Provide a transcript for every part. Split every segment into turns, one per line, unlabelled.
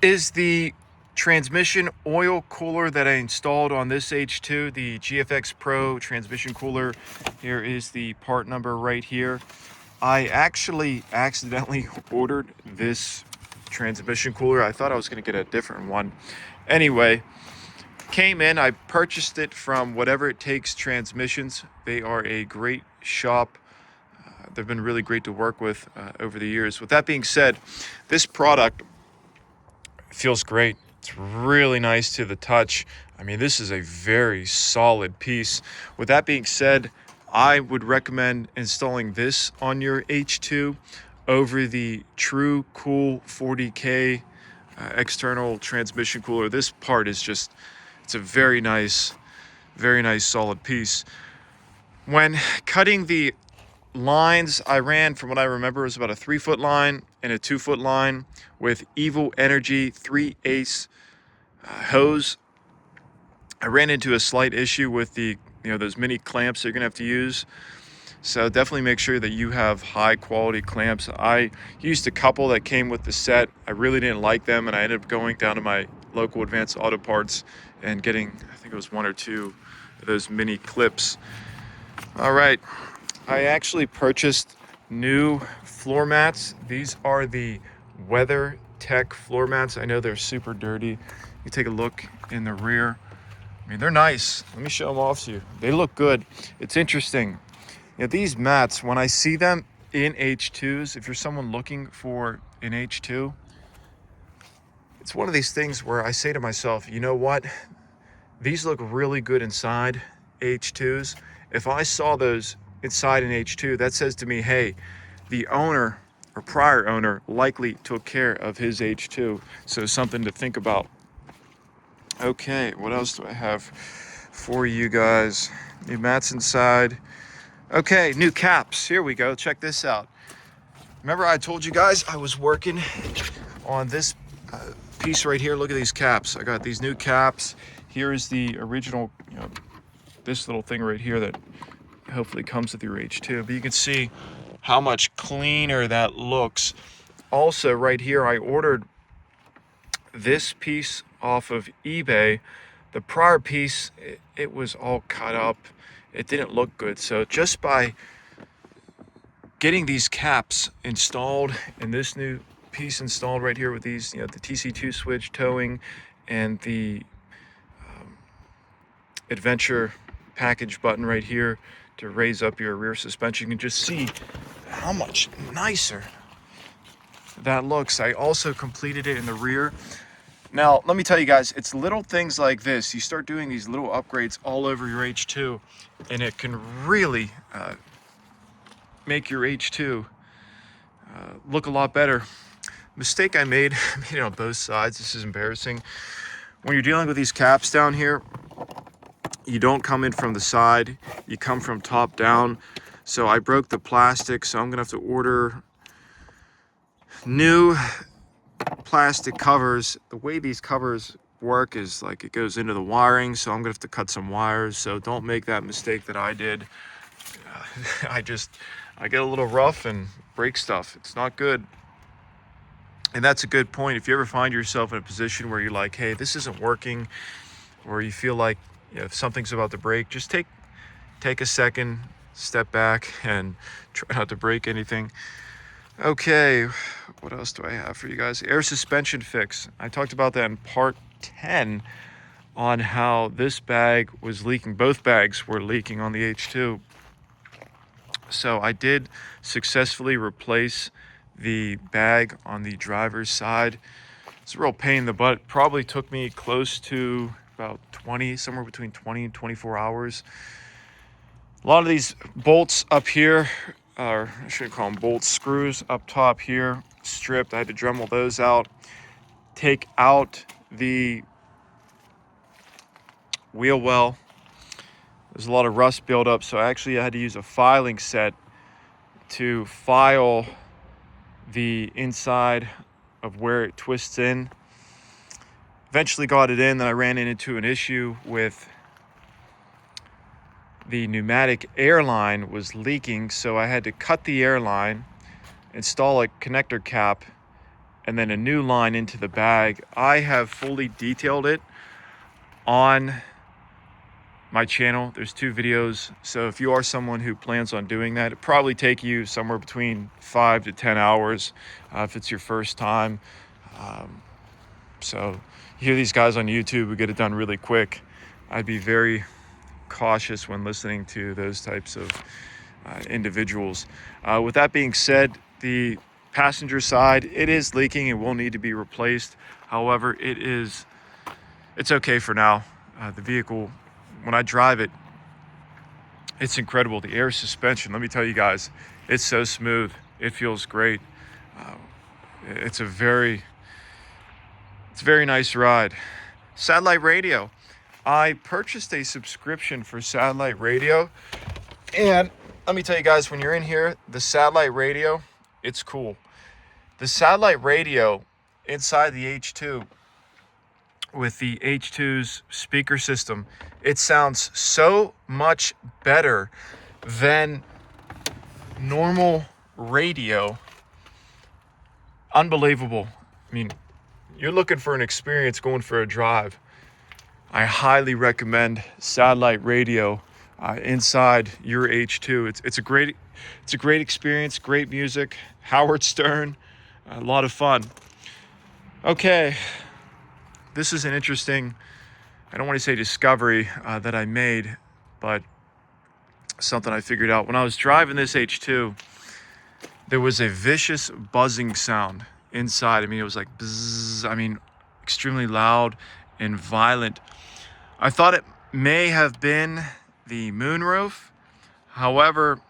is the transmission oil cooler that I installed on this H2, the GFX Pro transmission cooler. Here is the part number right here. I actually accidentally ordered this transmission cooler. I thought I was going to get a different one. Anyway, came in, I purchased it from Whatever It Takes Transmissions. They are a great shop. They've been really great to work with over the years. With that being said, this product feels great. It's really nice to the touch. I mean, this is a very solid piece. With that being said, I would recommend installing this on your H2 over the True Cool 40K external transmission cooler. This part is just, it's a very nice solid piece. When cutting the lines, I ran, from what I remember, it was about a 3-foot line and a 2-foot line with Evil Energy 3/8 hose. I ran into a slight issue with the, those mini clamps you're gonna have to use. So definitely make sure that you have high quality clamps. I used a couple that came with the set. I really didn't like them, and I ended up going down to my local Advanced Auto Parts and getting, I think it was 1 or 2 of those mini clips. All right, I actually purchased new floor mats. These are the Weather Tech floor mats. I know they're super dirty. You take a look in the rear. I mean, they're nice. Let me show them off to you. They look good. It's interesting. These mats, when I see them in H2s, if you're someone looking for an H2, it's one of these things where I say to myself, you know what? These look really good inside H2s. If I saw those inside an H2, that says to me, hey, the owner or prior owner likely took care of his H2. So something to think about. Okay, what else do I have for you guys? New mats inside. Okay, new caps. Here we go. Check this out. Remember I told you guys I was working on this piece right here. Look at these caps. I got these new caps. Here is the original, this little thing right here that hopefully comes with your H2. But you can see how much cleaner that looks. Also, right here, I ordered this piece off of eBay. The prior piece, it was all cut up. It didn't look good. So just by getting these caps installed and this new piece installed right here with these, the TC2 switch towing and the adventure package button right here to raise up your rear suspension, you can just see how much nicer that looks. I also completed it in the rear. Now, let me tell you guys, it's little things like this. You start doing these little upgrades all over your H2, and it can really make your H2 look a lot better. Mistake I made it on both sides. This is embarrassing. When you're dealing with these caps down here, you don't come in from the side, you come from top down. So I broke the plastic, so I'm gonna have to order new plastic covers. The way these covers work is like it goes into the wiring, so I'm gonna have to cut some wires. So don't make that mistake that I did. I get a little rough and break stuff. It's not good. And that's a good point. If you ever find yourself in a position where you're like, hey, this isn't working, or you feel like if something's about to break, just take a second, step back, and try not to break anything. Okay, what else do I have for you guys? Air suspension fix. I talked about that in part 10 on how this bag was leaking. Both bags were leaking on the H2. So I did successfully replace the bag on the driver's side. It's a real pain in the butt. Probably took me close to about somewhere between 20 and 24 hours. A lot of these bolts up here, or I should call them bolt screws up top here, stripped. I had to Dremel those out. Take out the wheel well. There's a lot of rust buildup, so I had to use a filing set to file the inside of where it twists in. Eventually got it in, then I ran into an issue with the pneumatic air line was leaking, so I had to cut the air line, install a connector cap, and then a new line into the bag. I have fully detailed it on my channel. There's 2 videos. So if you are someone who plans on doing that, it'd probably take you somewhere between 5 to 10 hours if it's your first time. So you hear these guys on YouTube who get it done really quick. I'd be very cautious when listening to those types of individuals. With that being said, the passenger side, it is leaking and will need to be replaced. However, it's okay for now. The vehicle, when I drive it, it's incredible. The air suspension, let me tell you guys, it's so smooth. It feels great. It's a very nice ride. Satellite radio. I purchased a subscription for satellite radio, and let me tell you guys, when you're in here, the satellite radio, it's cool. The satellite radio inside the H2 with the H2's speaker system, it sounds so much better than normal radio. Unbelievable. I mean, you're looking for an experience going for a drive, I highly recommend satellite radio inside your H2. It's a great experience, great music, Howard Stern, a lot of fun. Okay, this is an interesting, I don't want to say discovery that I made, but something I figured out. When I was driving this H2, there was a vicious buzzing sound inside. I mean, it was like bzzz, I mean, extremely loud and violent. I thought it may have been the moonroof. However,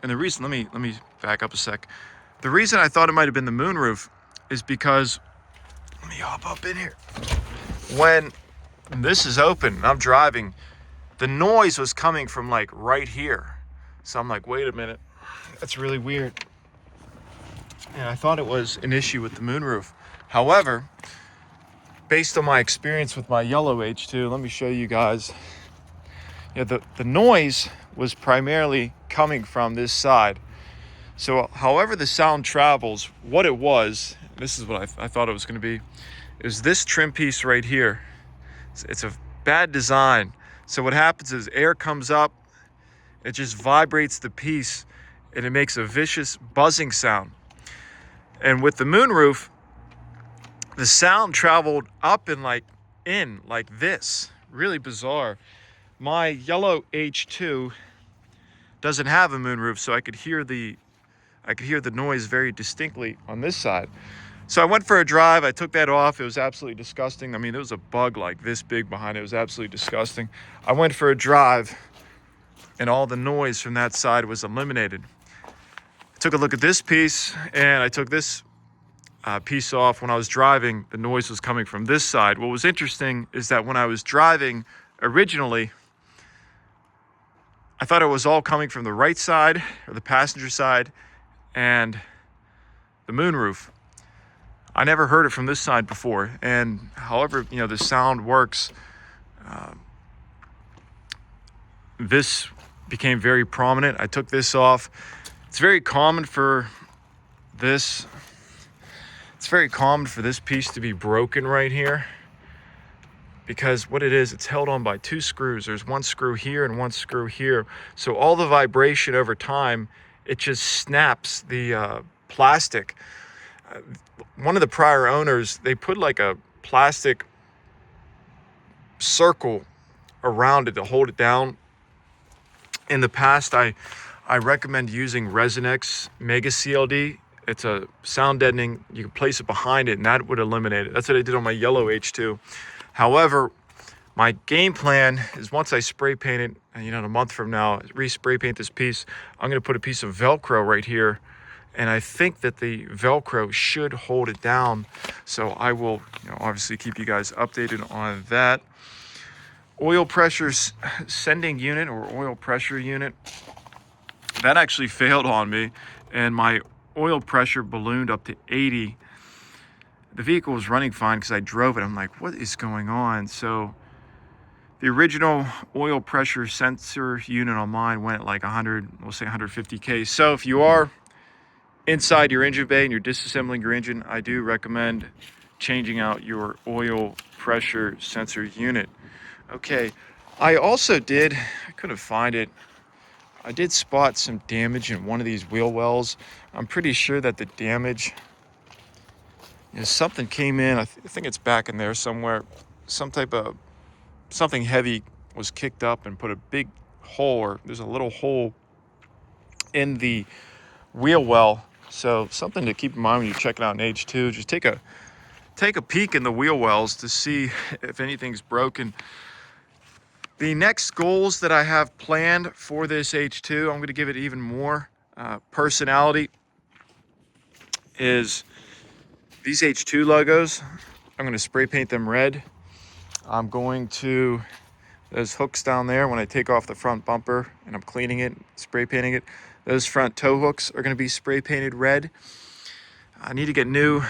and the reason, let me back up a sec. The reason I thought it might have been the moonroof is because, let me hop up in here. When this is open and I'm driving, the noise was coming from like right here. So I'm like, wait a minute, that's really weird. And I thought it was an issue with the moonroof. However, based on my experience with my yellow H2, let me show you guys. Yeah, the noise was primarily coming from this side. So however the sound travels, what it was, this is what I thought it was going to be, is this trim piece right here. It's a bad design. So what happens is air comes up, it just vibrates the piece, and it makes a vicious buzzing sound. And with the moonroof, the sound traveled up and like this. Really bizarre. My yellow H2 doesn't have a moonroof, so I could hear the noise very distinctly on this side. So I went for a drive. I took that off. It was absolutely disgusting. I mean, there was a bug like this big behind it. It was absolutely disgusting. I went for a drive, and all the noise from that side was eliminated. I took a look at this piece, and I took this piece off. When I was driving, the noise was coming from this side. What was interesting is that when I was driving originally, I thought it was all coming from the right side, or the passenger side, and the moonroof. I never heard it from this side before, and however, the sound works, this became very prominent. I took this off. It's very common for this. It's very common for this piece to be broken right here, because what it is, it's held on by 2 screws. There's 1 screw here and 1 screw here. So all the vibration over time, it just snaps the plastic. One of the prior owners, they put like a plastic circle around it to hold it down. In the past, I recommend using Resonix Mega CLD. It's a sound deadening. You can place it behind it, and that would eliminate it. That's what I did on my yellow H2. However, my game plan is once I spray paint it, in a month from now, re-spray paint this piece, I'm going to put a piece of Velcro right here, and I think that the Velcro should hold it down. So I will, obviously keep you guys updated on that. Oil pressure sending unit, or oil pressure unit, that actually failed on me, and my oil pressure ballooned up to 80. The vehicle was running fine because I drove it. I'm like, what is going on? So the original oil pressure sensor unit on mine went at like 100, we'll say 150K. So if you are inside your engine bay and you're disassembling your engine, I do recommend changing out your oil pressure sensor unit. Okay, I couldn't find it. I did spot some damage in one of these wheel wells. I'm pretty sure that the damage, something came in. I think it's back in there somewhere. Something heavy was kicked up and put a big hole, or there's a little hole in the wheel well. So something to keep in mind when you're checking out an H2. Just take a peek in the wheel wells to see if anything's broken. The next goals that I have planned for this H2, I'm going to give it even more personality, is these H2 logos. I'm going to spray paint them red. I'm going to, those hooks down there, when I take off the front bumper and I'm cleaning it, spray painting it, those front tow hooks are going to be spray painted red. I need to get new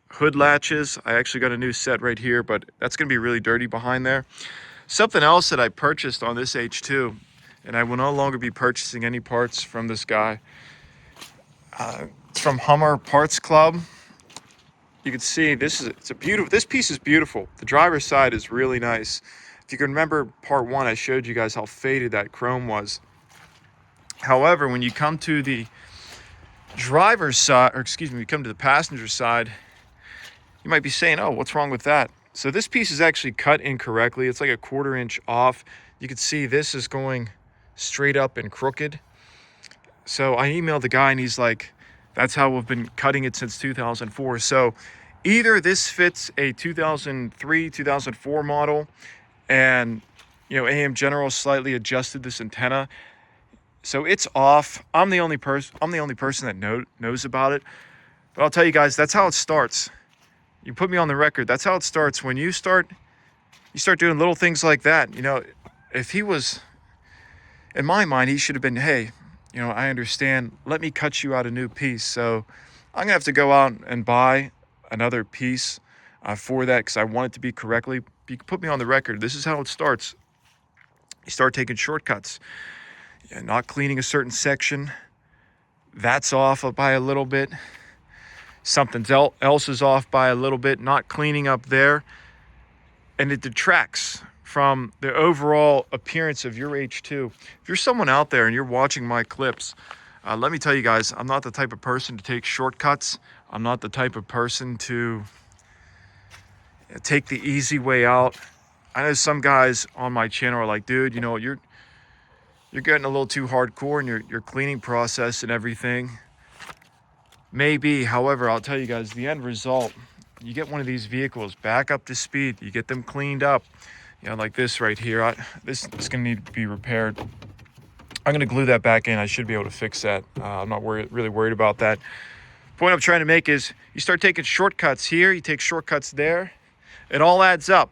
hood latches. I actually got a new set right here, but that's going to be really dirty behind there. Something else that I purchased on this H2, and I will no longer be purchasing any parts from this guy. It's from Hummer Parts Club. You can see this piece is beautiful. The driver's side is really nice. If you can remember part one, I showed you guys how faded that chrome was. However, when you come to the driver's side, you come to the passenger side, you might be saying, oh, what's wrong with that? So this piece is actually cut incorrectly. It's like a 1/4 inch off. You can see this is going straight up and crooked. So I emailed the guy and he's like, that's how we've been cutting it since 2004. So either this fits a 2003, 2004 model, and AM General slightly adjusted this antenna, so it's off. I'm the only person that knows about it. But I'll tell you guys, that's how it starts. You put me on the record. That's how it starts. When you start doing little things like that. If he was, in my mind, he should have been, hey, I understand. Let me cut you out a new piece. So I'm gonna have to go out and buy another piece for that, because I want it to be correctly. You can put me on the record. This is how it starts. You start taking shortcuts. Not cleaning a certain section. That's off by a little bit. Something else is off by a little bit, not cleaning up there, and it detracts from the overall appearance of your H2. If you're someone out there and you're watching my clips, let me tell you guys, I'm not the type of person to take shortcuts. I'm not the type of person to take the easy way out. I know some guys on my channel are like, dude, you're getting a little too hardcore in your cleaning process and everything. Maybe, however, I'll tell you guys, the end result, you get one of these vehicles back up to speed, you get them cleaned up, like this right here. This is going to need to be repaired. I'm going to glue that back in. I should be able to fix that. I'm not really worried about that. The point I'm trying to make is you start taking shortcuts here, you take shortcuts there, it all adds up.